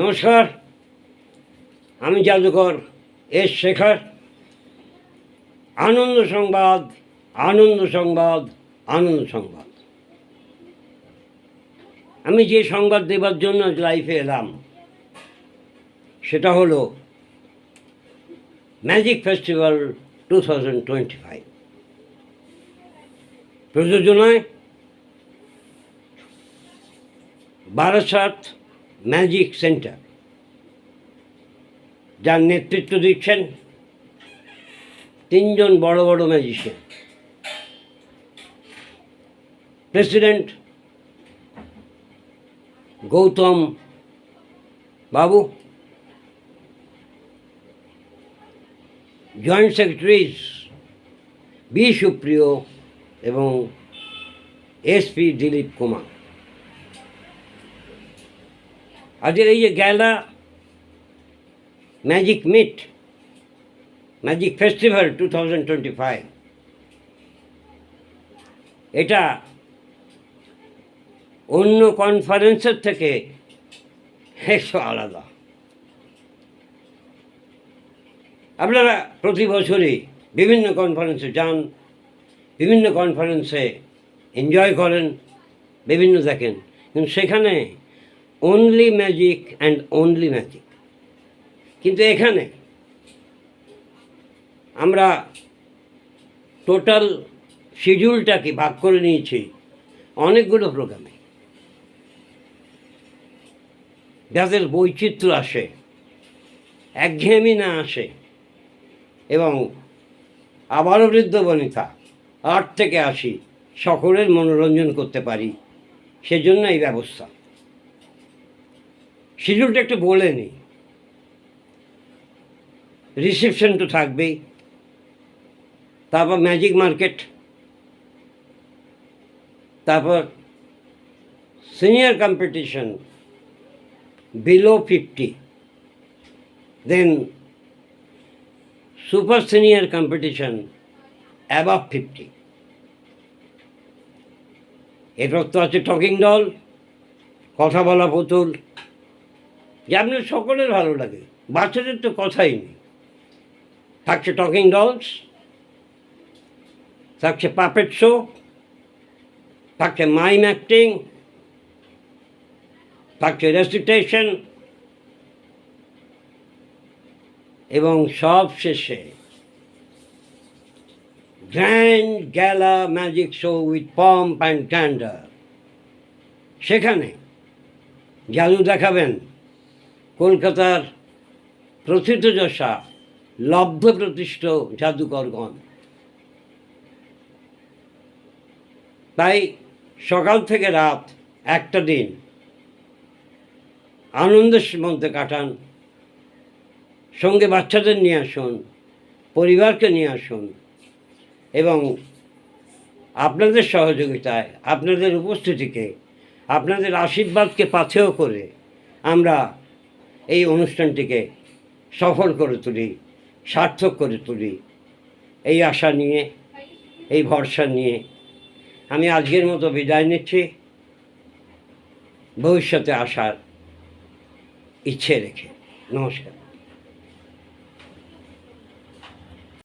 নমস্কার, আমি জাদুকর এস শেখর। আনন্দ সংবাদ, আনন্দ সংবাদ, আনন্দ সংবাদ। আমি যে সংবাদ দেবার জন্য লাইফে এলাম সেটা হলো ম্যাজিক ফেস্টিভ্যাল 2025 প্রযোজনায় বারাসাত ম্যাজিক সেন্টার, যার নেতৃত্ব দিচ্ছেন তিনজন বড় বড় ম্যাজিশিয়ান। প্রেসিডেন্ট গৌতম বাবু, জয়েন্ট সেক্রেটারিজ বি সুপ্রিয় এবং এসপি দিলীপ কুমার। আজকের এই যে গ্যালা ম্যাজিক মিট, ম্যাজিক ফেস্টিভ্যাল 2025, এটা অন্য কনফারেন্সের থেকে একটু আলাদা। আপনারা প্রতি বছরই বিভিন্ন কনফারেন্সে যান, বিভিন্ন কনফারেন্সে এনজয় করেন, বিভিন্ন দেখেন, কিন্তু সেখানে only magic and only magic. কিন্তু এখানে আমরা টোটাল শিডিউলটাকে ভাগ করে নিয়েছি অনেকগুলো প্রোগ্রামে, যাদের বৈচিত্র্য আসে, একঘেয়েমি না আসে এবং আবারও বৃদ্ধ বনিতা 8 থেকে 80 সকলের মনোরঞ্জন করতে পারি, সেজন্য এই ব্যবস্থা। শিডিউলটা একটু বলে নিই। রিসেপশন তো থাকবেই, তারপর ম্যাজিক মার্কেট, তারপর সিনিয়র কম্পিটিশন বিলো 50, দেন সুপার সিনিয়র কম্পিটিশন অ্যাবাভ 50। এরপর তো আছে টকিং ডল, কথা বলা পুতুল, যে আপনার সকলের ভালো লাগে, বাচ্চাদের তো কথাই নেই। থাকছে টকিং ডলস, থাকছে পাপেট শো, থাকছে মাইম অ্যাক্টিং, থাকছে রেসিটেশন এবং সব শেষে গ্র্যান্ড গ্যালা magic show with pomp and grandeur. সেখানে জাদু দেখাবেন কলকাতার প্রথিতযশা লব্ধ প্রতিষ্ঠ জাদুকরগণ। তাই সকাল থেকে রাত একটা দিন আনন্দের মধ্যে কাটান, সঙ্গে বাচ্চাদের নিয়ে আসুন, পরিবারকে নিয়ে আসুন এবং আপনাদের সহযোগিতায়, আপনাদের উপস্থিতিকে, আপনাদের আশীর্বাদকে পাথেয় করে আমরা এই অনুষ্ঠানটিকে সফল করে তুলি, সার্থক করে তুলি। এই আশা নিয়ে, এই ভরসা নিয়ে আমি আজকের মতো বিদায় নিচ্ছি, ভবিষ্যতে আসার ইচ্ছে রেখে। নমস্কার।